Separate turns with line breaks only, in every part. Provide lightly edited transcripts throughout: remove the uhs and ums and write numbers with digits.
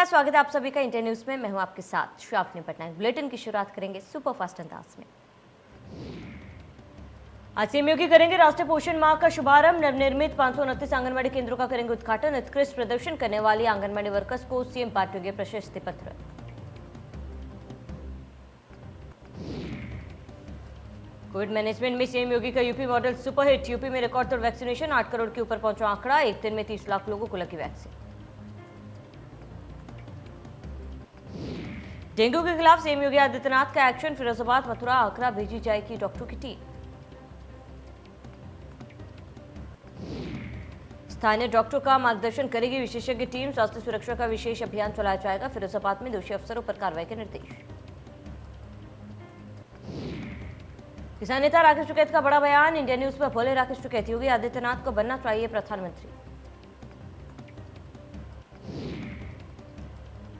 स्वागत है आप सभी का इंडिया न्यूज में। मैं हूं आपके साथ श्रावनी पटनायक। बुलेटिन की शुरुआत करेंगे सुपरफास्ट अंदाज में। आज सीएम योगी करेंगे राष्ट्रीय पोषण माह का शुभारंभ। नवनिर्मित 529 आंगनबाड़ी केंद्रों का करेंगे उद्घाटन। उत्कृष्ट प्रदर्शन करने वाली आंगनबाड़ी वर्कर्स को सीएम बांटेंगे प्रशस्ति पत्र। कोविड मैनेजमेंट में सीएम योगी का यूपी मॉडल सुपरहिट। यूपी में रिकॉर्ड तोड़ वैक्सीनेशन, 8 करोड़ के ऊपर पहुंचा आंकड़ा। एक दिन में 30 लाख लोगों को लगी वैक्सीन। डेंगू के खिलाफ सीएम योगी आदित्यनाथ का एक्शन। फिरोजाबाद, मथुरा, आगरा भेजी जाएगी डॉक्टरों की टीम। स्थानीय डॉक्टरों का मार्गदर्शन करेगी विशेषज्ञ टीम। स्वास्थ्य सुरक्षा का विशेष अभियान चलाया जाएगा। फिरोजाबाद में दोषी अफसरों पर कार्रवाई के निर्देश। किसान नेता राकेश टिकैत का बड़ा बयान। इंडिया न्यूज पर बोले राकेश टिकैत, योगी आदित्यनाथ को बनना चाहिए प्रधानमंत्री।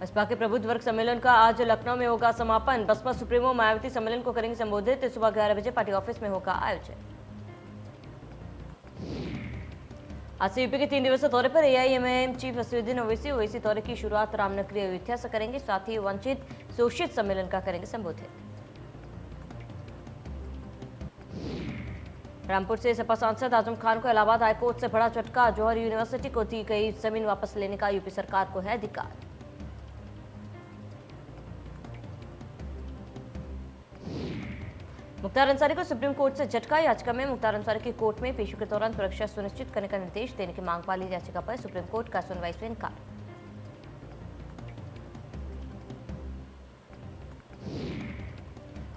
बसपा के प्रबुद्ध वर्ग सम्मेलन का आज लखनऊ में होगा समापन। बसपा सुप्रीमो मायावती सम्मेलन को करेंगे संबोधित। सुबह 11 बजे पार्टी ऑफिस में होगा आयोजन। आज से यूपी के 3 दिवसीय दौरे पर एआईएमआईएम चीफ असदुद्दीन ओवैसी। ओवैसी दौरे की शुरुआत रामनगरी अयोध्या से करेंगे। साथ ही वंचित शोषित सम्मेलन का करेंगे संबोधित। रामपुर से सपा सांसद आजम खान को इलाहाबाद हाईकोर्ट से बड़ा झटका। जौहर यूनिवर्सिटी को दी गई जमीन वापस लेने का यूपी सरकार को है अधिकार। मुख्तार अंसारी को सुप्रीम कोर्ट से झटका। याचिका में मुख्तार अंसारी की कोर्ट में पेशी के दौरान सुरक्षा सुनिश्चित करने का निर्देश देने की मांग वाली याचिका पर सुप्रीम कोर्ट का सुनवाई से इनकार।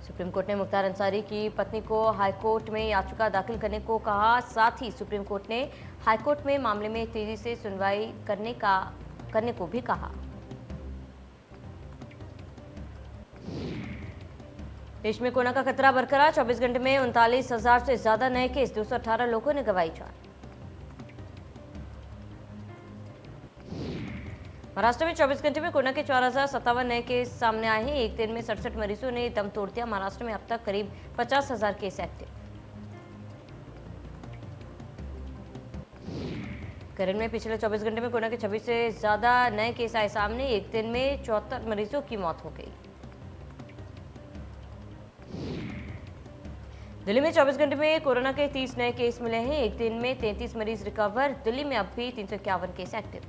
सुप्रीम कोर्ट ने मुख्तार अंसारी की पत्नी को हाईकोर्ट में याचिका दाखिल करने को कहा। साथ ही सुप्रीम कोर्ट ने हाईकोर्ट में मामले में तेजी से सुनवाई करने को भी कहा। देश में कोरोना का खतरा बरकरार। 24 घंटे में 39,000 से ज्यादा नए केस। 218 लोगों ने गंवाई जान। महाराष्ट्र में 24 घंटे में कोरोना के 4,057 नए केस सामने आए हैं। एक दिन में 67 मरीजों ने दम तोड़ दिया। महाराष्ट्र में अब तक करीब 50,000 केस एक्टिव। केरल में पिछले 24 घंटे में कोरोना के 26 से ज्यादा नए केस आए सामने। एक दिन में 74 मरीजों की मौत हो गई। दिल्ली में 24 घंटे में कोरोना के 30 नए केस मिले हैं। एक दिन में 33 मरीज रिकवर। दिल्ली में अब भी 351 केस एक्टिव।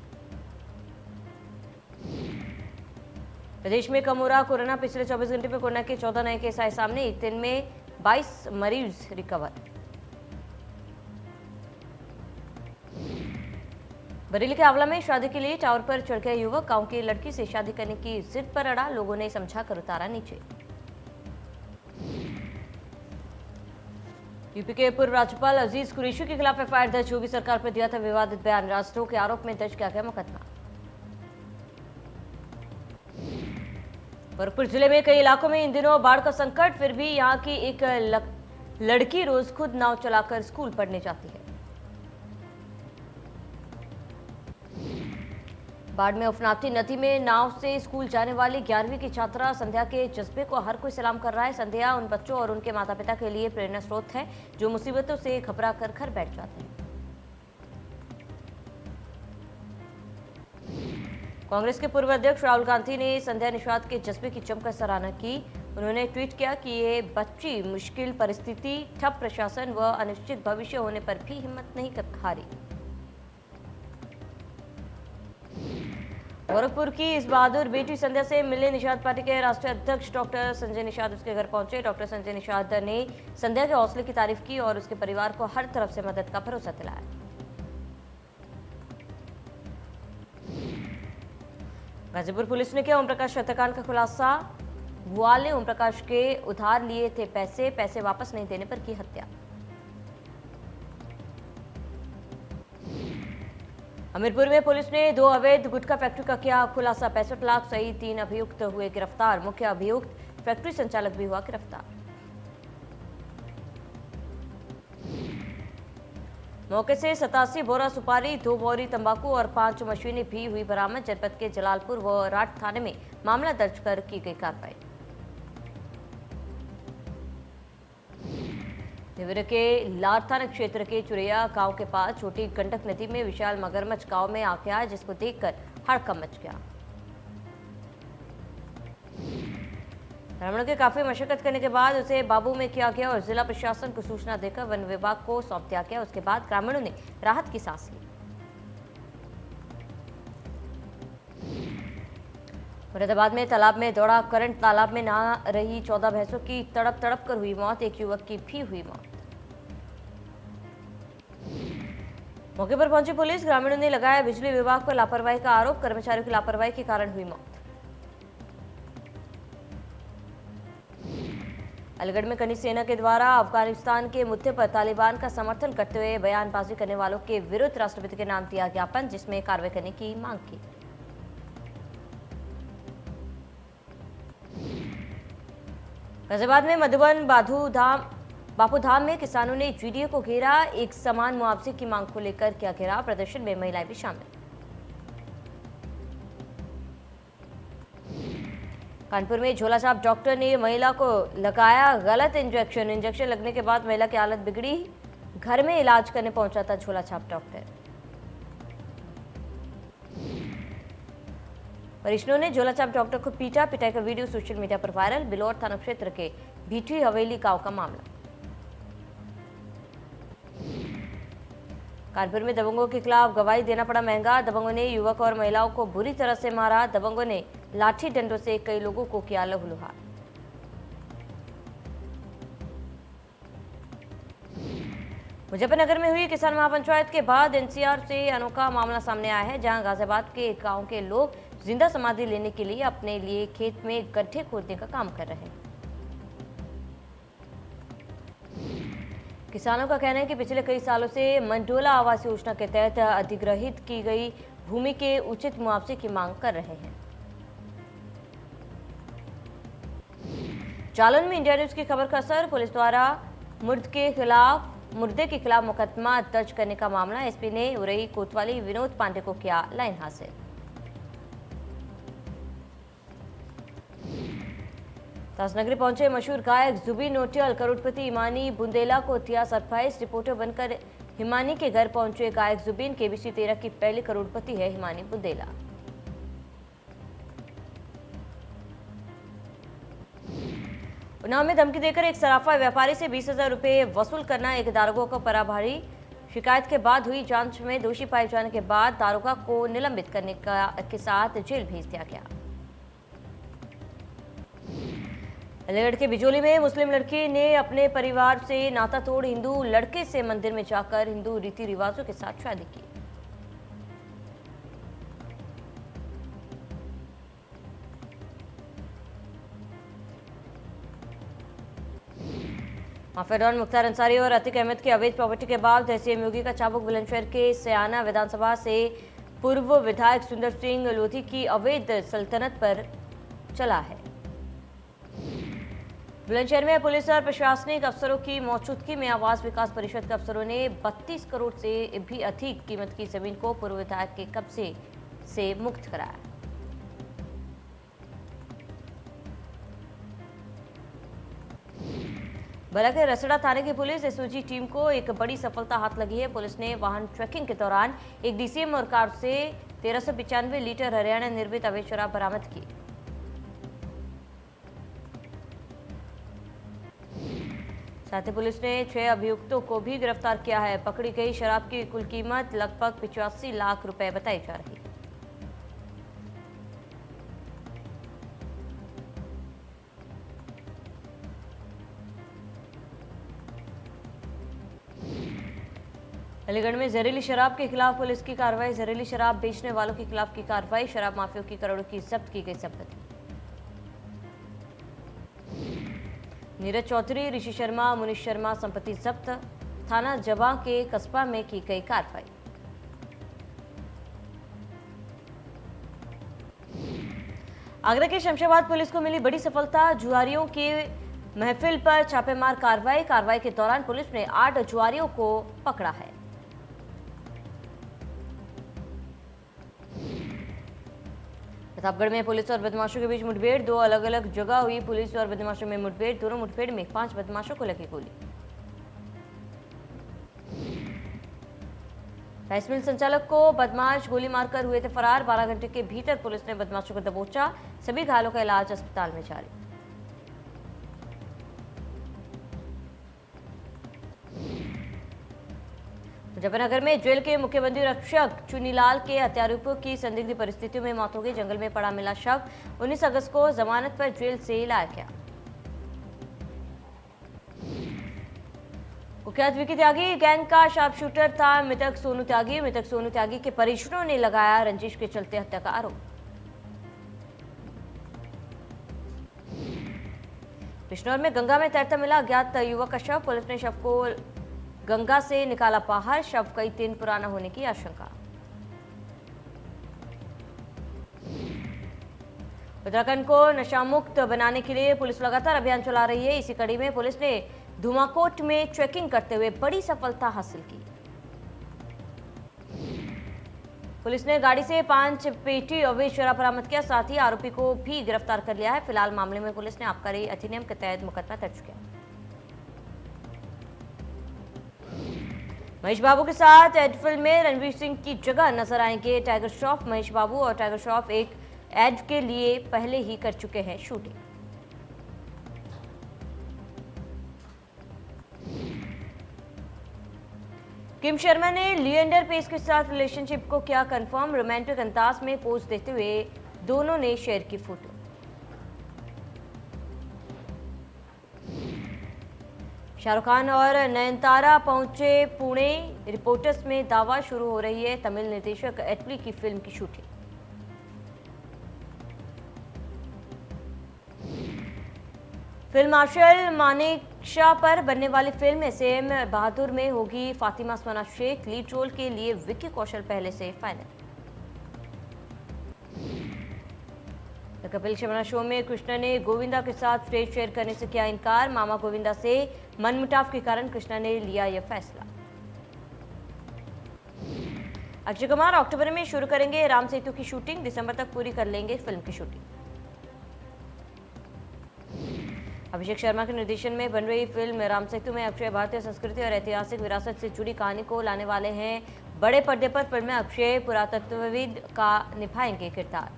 प्रदेश में कम हो रहा कोरोना। पिछले 24 घंटे में कोरोना के 14 नए केस आए सामने। एक दिन में 22 मरीज रिकवर। बरेली के आंवला में शादी के लिए टावर पर चढ़ गया युवक। गांव की लड़की से शादी करने की जिद पर अड़ा। लोगों ने समझाकर उतारा नीचे। यूपी के पूर्व राज्यपाल अजीज कुरैशी के खिलाफ एफआईआर दर्ज। योगी सरकार पर दिया था विवादित बयान। राजद्रोह के आरोप में दर्ज किया गया मुकदमा। गोरखपुर जिले में कई इलाकों में इन दिनों बाढ़ का संकट। फिर भी यहां की एक लड़की रोज खुद नाव चलाकर स्कूल पढ़ने जाती है। बाढ़ में उफनाती नदी में नाव से स्कूल जाने वाली 11वीं की छात्रा संध्या के जज्बे को हर कोई सलाम कर रहा है। संध्या उन बच्चों और उनके माता पिता के लिए प्रेरणा स्रोत है जो मुसीबतों से घबरा कर घर बैठ जाते हैं। कांग्रेस के पूर्व अध्यक्ष राहुल गांधी ने संध्या निषाद के जज्बे की जमकर सराहना की। उन्होंने ट्वीट किया कि ये बच्ची मुश्किल परिस्थिति, ठप प्रशासन व अनिश्चित भविष्य होने पर भी हिम्मत नहीं हारी। गोरखपुर की इस बहादुर बेटी संध्या से मिले निषाद पार्टी के राष्ट्रीय अध्यक्ष डॉक्टर संजय निषाद उसके घर पहुंचे। डॉक्टर संजय निषाद ने संध्या के हौसले की तारीफ की और उसके परिवार को हर तरफ से मदद का भरोसा दिलाया। गाजीपुर पुलिस ने किया ओम प्रकाश हत्याकांड का खुलासा। भुआल ने ओम प्रकाश के उधार लिए थे पैसे वापस नहीं देने पर की हत्या। हमीरपुर में पुलिस ने 2 अवैध गुटखा फैक्ट्री का किया खुलासा। 65 लाख सहित 3 अभियुक्त हुए गिरफ्तार। मुख्य अभियुक्त फैक्ट्री संचालक भी हुआ गिरफ्तार। मौके से 87 बोरा सुपारी, 2 बोरी तंबाकू और 5 मशीनें भी हुई बरामद। जनपद के जलालपुर व राठ थाने में मामला दर्ज कर की गई कार्रवाई। देवरा के लार थाना क्षेत्र के चुरैया गांव के पास छोटी गंडक नदी में विशाल मगरमच्छ गांव में आ गया जिसको देखकर हड़कंप मच गया। ग्रामीणों के काफी मशक्कत करने के बाद उसे बाबू में किया गया और जिला प्रशासन को सूचना देकर वन विभाग को सौंप दिया गया। उसके बाद ग्रामीणों ने राहत की सांस ली। मुरादाबाद में तालाब में दौड़ा करंट, तालाब में नहा रही 14 भैंसों की तड़प तड़प कर हुई मौत। एक युवक की भी हुई मौत। मौके पर पहुंची पुलिस, ग्रामीणों ने लगाया बिजली विभाग पर लापरवाही का आरोप। कर्मचारियों की लापरवाही के कारण हुई मौत। अलीगढ़ में कनिष्ठ सेना के द्वारा अफगानिस्तान के मुद्दे पर तालिबान का समर्थन करते हुए बयानबाजी करने वालों के विरुद्ध राष्ट्रपति के नाम दिया ज्ञापन, जिसमें कार्रवाई करने की मांग की। गाजियाबाद में मधुबन बापूधाम में किसानों ने जीडीए को घेरा। एक समान मुआवजे की मांग को लेकर किया घेराव। प्रदर्शन में महिलाएं भी शामिल। कानपुर में झोलाछाप डॉक्टर ने महिला को लगाया गलत इंजेक्शन लगने के बाद महिला की हालत बिगड़ी। घर में इलाज करने पहुंचा था झोलाछाप डॉक्टर। परिजनों ने झोलाछाप डॉक्टर को पीटा। पिटाई का वीडियो सोशल मीडिया पर वायरल। बिलौर थाना क्षेत्र के भीठी हवेली गांव का मामला। कानपुर में दबंगों के खिलाफ गवाही देना पड़ा महंगा। दबंगों ने युवक और महिलाओं को बुरी तरह से मारा। दबंगों ने लाठी डंडों से कई लोगों को किया लहूलुहान। मुजफ्फरनगर में हुई किसान महापंचायत के बाद एनसीआर से अनोखा मामला सामने आया है, जहां गाजियाबाद के गांव के लोग जिंदा समाधि लेने के लिए अपने लिए खेत में गड्ढे खोदने का काम कर रहे हैं। किसानों का कहना है कि पिछले कई सालों से मंडोला आवास योजना के तहत अधिग्रहित की गई भूमि के उचित मुआवजे की मांग कर रहे हैं। जालौन में इंडिया न्यूज की खबर का असर। पुलिस द्वारा मुर्दे के खिलाफ मुकदमा दर्ज करने का मामला। एसपी ने उरई कोतवाली विनोद पांडे को किया लाइन हासिल। ताजनगरी पहुंचे मशहूर गायक जुबिन नौटियाल। करोड़पति हिमानी बुंदेला को दिया सरप्राइज। रिपोर्टर बनकर हिमानी के घर पहुंचे गायक जुबिन। केबीसी 13 की पहली करोड़पति है हिमानी बुंदेला। उन्नाव में धमकी देकर एक सराफा व्यापारी से 20,000 रुपए वसूल करना। एक दारोगा को पराभारी शिकायत के बाद हुई जांच में दोषी पाए जाने के बाद दारोगा को निलंबित करने के साथ जेल भेज दिया गया। अलीगढ़ के बिजोली में मुस्लिम लड़की ने अपने परिवार से नाता तोड़ हिंदू लड़के से मंदिर में जाकर हिंदू रीति रिवाजों के साथ शादी की। माफिया डॉन मुख्तार अंसारी और अतीक अहमद की अवैध प्रॉपर्टी के बाद सीएम योगी का चाबुक। बुलंदशहर के सयाना विधानसभा से पूर्व विधायक सुंदर सिंह लोधी की अवैध सल्तनत पर चला है। बुलंदशहर में पुलिस और प्रशासनिक अफसरों की मौजूदगी में आवास विकास परिषद के अफसरों ने 32 करोड़ से भी अधिक कीमत की जमीन को पूर्व विधायक के कब्जे से मुक्त कराया। बला के रसड़ा थाने की पुलिस एसओजी टीम को एक बड़ी सफलता हाथ लगी है। पुलिस ने वाहन ट्रैकिंग के दौरान एक डीसीएम और कार से 1395 लीटर हरियाणा निर्मित अवैध शराब बरामद की। साथ ही पुलिस ने 6 अभियुक्तों को भी गिरफ्तार किया है। पकड़ी गई शराब की कुल कीमत लगभग 85 लाख रुपए बताई जा रही है। अलीगढ़ में जहरीली शराब के खिलाफ पुलिस की कार्रवाई। जहरीली शराब बेचने वालों के खिलाफ की कार्रवाई। शराब माफियों की करोड़ों की जब्त की गई संपत्ति। नीरज चौधरी, ऋषि शर्मा, मुनीश शर्मा संपत्ति जब्त। थाना जबा के कस्बा में की गई कार्रवाई। आगरा के शमशाबाद पुलिस को मिली बड़ी सफलता। जुआरियों की महफिल पर छापेमार कार्रवाई। कार्रवाई के दौरान पुलिस ने 8 जुआरियों को पकड़ा है। प्रतापगढ़ में पुलिस और बदमाशों के बीच मुठभेड़। 2 अलग अलग जगह हुई पुलिस और बदमाशों में मुठभेड़। दोनों मुठभेड़ में 5 बदमाशों को लगी गोली। राइस मिल संचालक को बदमाश गोली मारकर हुए थे फरार। 12 घंटे के भीतर पुलिस ने बदमाशों को दबोचा। सभी घायलों का इलाज अस्पताल में जारी। मुजफ्फरनगर में जेल के मुख्यबंदी रक्षक चुनीलाल के हत्यारोपियों की संदिग्ध परिस्थितियों में मौत हो गई। जंगल में पड़ा मिला शव। 19 अगस्त को जमानत पर जेल से लाया गया। कुख्यात विकी त्यागी गैंग का शार्प शूटर था मृतक सोनू त्यागी। मृतक सोनू त्यागी के परिजनों ने लगाया रंजिश के चलते हत्या का आरोप। बिजनौर में गंगा में तैरता मिला अज्ञात युवक का शव। पुलिस ने शव को गंगा से निकाला बाहर। शव कई दिन पुराना होने की आशंका। उत्तराखंड को नशामुक्त बनाने के लिए पुलिस लगातार अभियान चला रही है। इसी कड़ी में पुलिस ने धुमाकोट में चेकिंग करते हुए बड़ी सफलता हासिल की। पुलिस ने गाड़ी से 5 पेटी अवैध शराब बरामद किया। साथ ही आरोपी को भी गिरफ्तार कर लिया है। फिलहाल मामले में पुलिस ने आबकारी अधिनियम के तहत मुकदमा दर्ज किया। महेश बाबू के साथ एड फिल्म में रणवीर सिंह की जगह नजर आएंगे टाइगर श्रॉफ। महेश बाबू और टाइगर श्रॉफ एक एड के लिए पहले ही कर चुके हैं शूटिंग। किम शर्मा ने लिएंडर पेस के साथ रिलेशनशिप को किया कंफर्म। रोमांटिक अंदाज में पोज देते हुए दोनों ने शेयर की फोटो। शाहरुख खान और नयनतारा पहुंचे पुणे। रिपोर्टर्स में दावा शुरू हो रही है तमिल निर्देशक एटली की फिल्म की शूटिंग। फिल्म मार्शल मानेकशॉ पर बनने वाली फिल्म एसएम बहादुर में होगी फातिमा सना शेख। लीड रोल के लिए विक्की कौशल पहले से final. The Kapil Sharma show में कृष्णा ने गोविंदा के साथ स्टेज शेयर करने से किया इनकार। मामा गोविंदा से मनमुटाव के कारण कृष्णा ने लिया यह फैसला। अक्षय कुमार अक्टूबर में शुरू करेंगे राम सेतु की शूटिंग। दिसंबर तक पूरी कर लेंगे फिल्म की शूटिंग। अभिषेक शर्मा के निर्देशन में बन रही फिल्म राम सेतु में अक्षय भारतीय संस्कृति और ऐतिहासिक विरासत से जुड़ी कहानी को लाने वाले हैं बड़े पर्दे पर। फिल्म में अक्षय पुरातत्वविद का निभाएंगे किरदार।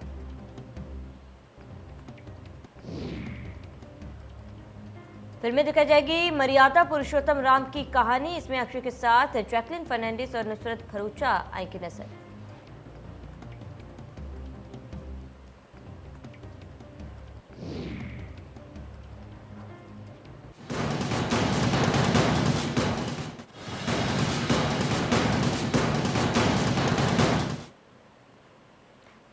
फिल्म में दिखाई जाएगी मर्यादा पुरुषोत्तम राम की कहानी। इसमें अक्षय के साथ जैकलिन फर्नांडिस और नुसरत भरूचा आएंगी नजर।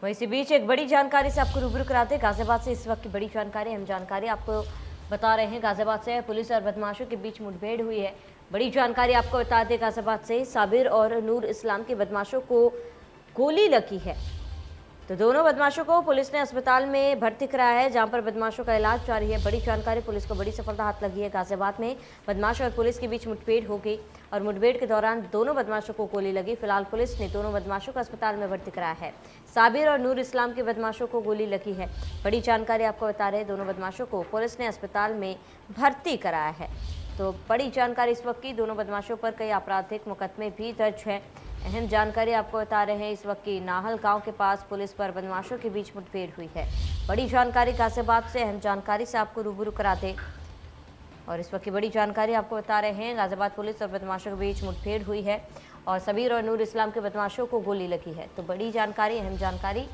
वहीं इसी बीच एक बड़ी जानकारी से आपको रूबरू कराते हैं। गाजियाबाद से इस वक्त की बड़ी जानकारी, अहम जानकारी आपको बता रहे हैं। गाजियाबाद से पुलिस और बदमाशों के बीच मुठभेड़ हुई है। बड़ी जानकारी आपको बता दें, गाजियाबाद से साबिर और नूर इस्लाम के बदमाशों को गोली लगी है। तो दोनों बदमाशों को पुलिस ने अस्पताल में भर्ती कराया है, जहां पर बदमाशों का इलाज जारी है। बड़ी जानकारी, पुलिस को बड़ी सफलता हाथ लगी है। गाजियाबाद में बदमाश और पुलिस के बीच मुठभेड़ हो गई और मुठभेड़ के दौरान दोनों बदमाशों को गोली लगी। फिलहाल पुलिस ने दोनों बदमाशों को अस्पताल में भर्ती कराया है। साबिर और नूर इस्लाम के बदमाशों को गोली लगी है। बड़ी जानकारी आपको बता रहे हैं, दोनों बदमाशों को पुलिस ने अस्पताल में भर्ती कराया है। तो बड़ी जानकारी इस वक्त की, दोनों बदमाशों पर कई आपराधिक मुकदमे भी दर्ज हैं। अहम जानकारी आपको बता रहे हैं, इस वक्त की नाहल गांव के पास पुलिस पर बदमाशों के बीच मुठभेड़ हुई है। बड़ी जानकारी गाजियाबाद से, अहम जानकारी से आपको रूबरू करा दें। और इस वक्त की बड़ी जानकारी आपको बता रहे हैं, गाजियाबाद पुलिस और बदमाशों के बीच मुठभेड़ हुई है और सबीर और नूर इस्लाम के बदमाशों को गोली लगी है। तो बड़ी जानकारी, अहम जानकारी,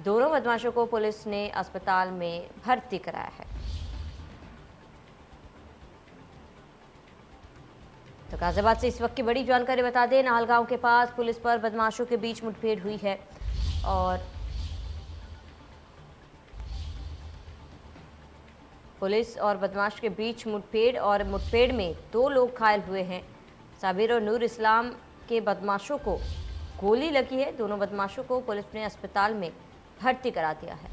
दोनों बदमाशों को पुलिस ने अस्पताल में भर्ती कराया है। तो गाजियाबाद से इस वक्त की बड़ी जानकारी बता दें, नाहलगांव के पास पुलिस पर बदमाशों के बीच मुठभेड़ हुई है और पुलिस और बदमाश के बीच मुठभेड़ में 2 लोग घायल हुए हैं। साबिर और नूर इस्लाम के बदमाशों को गोली लगी है। दोनों बदमाशों को पुलिस ने अस्पताल में भर्ती करा दिया है।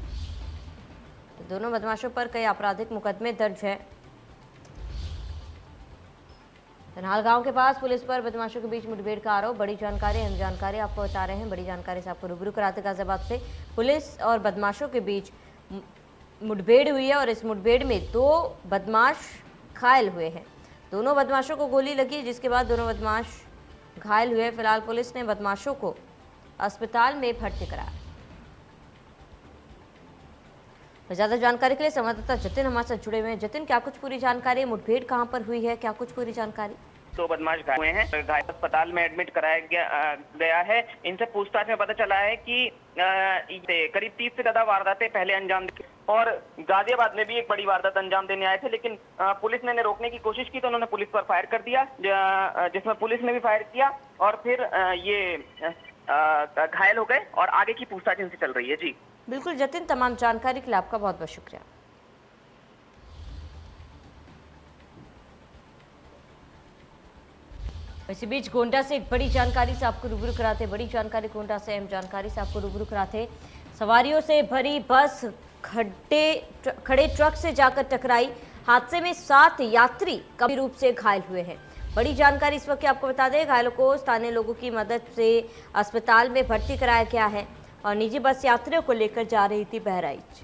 तो दोनों बदमाशों पर कई आपराधिक मुकदमे दर्ज हैं। नाहलगांव के पास पुलिस पर बदमाशों के बीच मुठभेड़ का आरोप। बड़ी जानकारी, अहम जानकारी आपको बता रहे हैं। बड़ी जानकारी से आपको रूबरू कराते गाजियाबाद से पुलिस और बदमाशों के बीच मुठभेड़ हुई है और इस मुठभेड़ में 2 बदमाश घायल हुए हैं। दोनों बदमाशों को गोली लगी, जिसके बाद दोनों बदमाश घायल हुए। फिलहाल पुलिस ने बदमाशों को अस्पताल में भर्ती कराया। ज़्यादा जानकारी के लिए संवाददाता जतिन हमारे साथ जुड़े हुए हैं। जतिन, क्या कुछ पूरी जानकारी, मुठभेड़ कहां पर हुई है, क्या कुछ पूरी जानकारी?
2 बदमाश घायल हुए हैं। घायल अस्पताल में एडमिट कराया गया है। इनसे पूछताछ में पता चला है कि करीब 30 से ज्यादा वारदातें पहले अंजाम दी और गाजियाबाद में भी एक बड़ी वारदात अंजाम देने आए थे, लेकिन पुलिस ने इन्हें रोकने की कोशिश की तो उन्होंने पुलिस पर फायर कर दिया, जिसमें पुलिस ने भी फायर किया और फिर ये घायल हो गए और आगे की पूछताछ इनसे चल रही है। जी
बिल्कुल जतिन, तमाम जानकारी के लिए आपका बहुत बहुत शुक्रिया। इसी बीच गोंडा से एक बड़ी जानकारी से आपको रूबरू कराते, बड़ी जानकारी गोंडा से अहम जानकारी से आपको रूबरू कराते। सवारियों से भरी बस खड़े ट्रक से जाकर टकराई। हादसे में 7 यात्री गंभीर रूप से घायल हुए हैं। बड़ी जानकारी इस वक्त आपको बता दें, घायलों को स्थानीय लोगों की मदद से अस्पताल में भर्ती कराया गया है और निजी बस यात्रियों को लेकर जा रही थी बहराइच।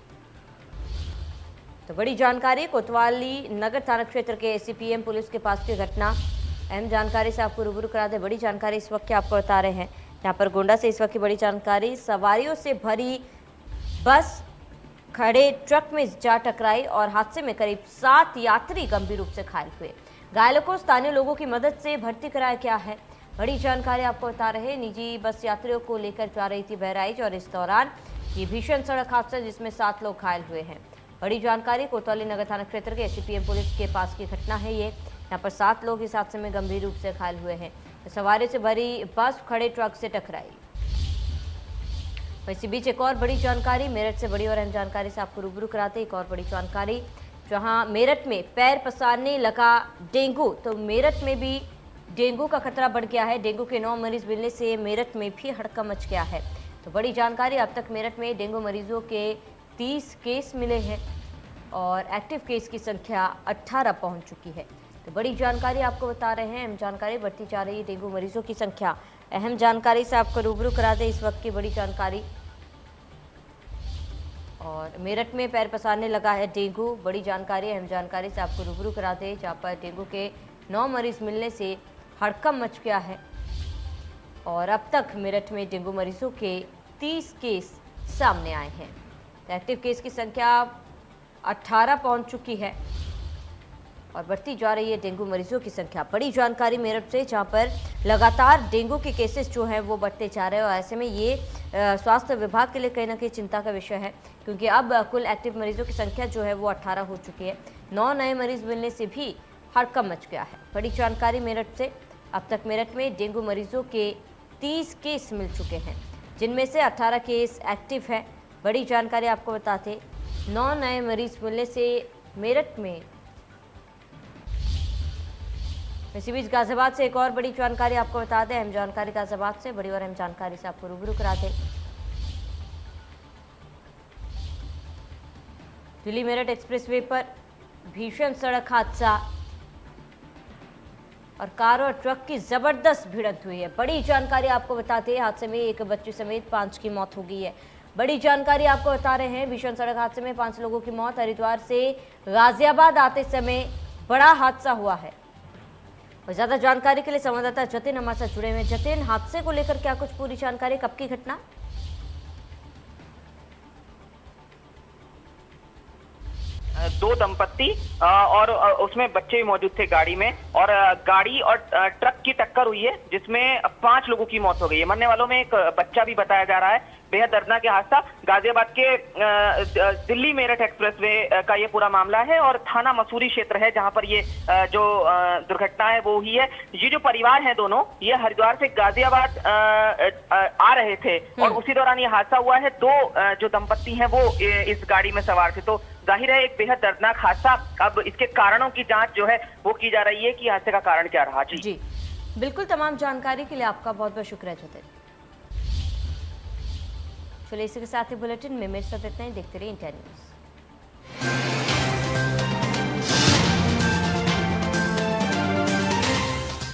तो बड़ी जानकारी कोतवाली नगर थाना क्षेत्र के एसीपीएम पुलिस के पास की घटना, अहम जानकारी से आपको रूबरू करा दे। बड़ी जानकारी इस वक्त आपको बता रहे हैं यहाँ पर गोंडा से इस वक्त की बड़ी जानकारी। सवारियों से भरी बस खड़े ट्रक में जा टकराई और हादसे में करीब 7 यात्री गंभीर रूप से घायल हुए। घायलों को स्थानीय लोगों की मदद से भर्ती कराया गया है। बड़ी जानकारी आपको बता रहे हैं, निजी बस यात्रियों को लेकर जा रही थी बहराइच और इस दौरान ये भीषण सड़क हादसा जिसमें 7 लोग घायल हुए हैं। बड़ी जानकारी कोतवाली नगर थाना क्षेत्र के एसीपीएम पुलिस के पास की घटना है ये। यहाँ पर 7 लोग इस हादसे में गंभीर रूप से घायल हुए हैं। सवारियों से भरी बस खड़े ट्रक से टकराई। इसी बीच एक और बड़ी जानकारी मेरठ से बड़ी और अहम जानकारी से आपको रूबरू कराते। एक और बड़ी जानकारी, जहां मेरठ में पैर पसारने लगा डेंगू, तो मेरठ में भी डेंगू का खतरा बढ़ गया है। डेंगू के 9 मरीज मिलने से मेरठ में भी हड़कंप मच गया है। तो बड़ी जानकारी, अब तक मेरठ में डेंगू मरीजों के 30 केस मिले हैं और एक्टिव केस की संख्या 18 पहुंच चुकी है। तो बड़ी जानकारी आपको बता रहे हैं, अहम जानकारी, बढ़ती जा रही है डेंगू मरीजों की संख्या। अहम जानकारी से आपको रूबरू करा दे इस वक्त की बड़ी जानकारी। और मेरठ में पैर पसारने लगा है डेंगू, बड़ी जानकारी, अहम जानकारी से आपको रूबरू करा दे, जहाँ पर डेंगू के 9 मरीज मिलने से हड़कंप मच गया है और अब तक मेरठ में डेंगू मरीजों के 30 केस सामने आए हैं। एक्टिव केस की संख्या 18 पहुंच चुकी है और बढ़ती जा रही है डेंगू मरीजों की संख्या। बड़ी जानकारी मेरठ से, जहां पर लगातार डेंगू के केसेस जो हैं वो बढ़ते जा रहे हैं और ऐसे में ये स्वास्थ्य विभाग के लिए कहीं ना कहीं चिंता का विषय है, क्योंकि अब कुल एक्टिव मरीजों की संख्या जो है वो 18 हो चुकी है। 9 नए मरीज मिलने से भी हड़कंप मच गया है। बड़ी जानकारी मेरठ से, अब तक मेरठ में डेंगू मरीजों के 30 केस मिल चुके हैं, जिनमें से 18 केस एक्टिव है। बड़ी जानकारी आपको बताते, 9 नए मरीज मिलने से मेरठ में। इसी बीच गाजियाबाद से एक और बड़ी जानकारी आपको बता दें, अहम जानकारी गाजियाबाद से, बड़ी और अहम जानकारी से आपको रूबरू कराते। दिल्ली मेरठ एक्सप्रेसवे पर भीषण सड़क हादसा और कार और ट्रक की जबरदस्त भिड़ंत हुई है। बड़ी जानकारी आपको बताते हैं, हादसे में एक बच्चे समेत 5 की मौत हो गई है। बड़ी जानकारी आपको बता रहे हैं, भीषण सड़क हादसे में 5 लोगों की मौत। हरिद्वार से गाजियाबाद आते समय बड़ा हादसा हुआ है। और ज्यादा जानकारी के लिए संवाददाता जतिन हमारे साथ जुड़े हुए हैं। जतिन, हादसे को लेकर क्या कुछ पूरी जानकारी, कब की घटना?
दो दंपत्ति और उसमें बच्चे भी मौजूद थे गाड़ी में, और गाड़ी और ट्रक की टक्कर हुई है जिसमें 5 लोगों की मौत हो गई है। मरने वालों में एक बच्चा भी बताया जा रहा है। बेहद दर्दनाक हादसा गाजियाबाद के दिल्ली मेरठ एक्सप्रेसवे का ये पूरा मामला है और थाना मसूरी क्षेत्र है जहां पर ये जो दुर्घटना है वो हुई है। ये जो परिवार है दोनों, ये हरिद्वार से गाजियाबाद आ रहे थे और उसी दौरान ये हादसा हुआ है। 2 जो दंपत्ति हैं वो इस गाड़ी में सवार थे। तो जाहिर है एक बेहद दर्दनाक हादसा। अब इसके कारणों की जांच जो है वो की जा रही है कि हादसे का कारण क्या रहा।
जी बिल्कुल, तमाम जानकारी के लिए आपका बहुत बहुत शुक्रिया जतिन। चलिए इसी के साथ ही बुलेटिन में मेरे साथ इतना ही। देखते रहिए इंडिया न्यूज़।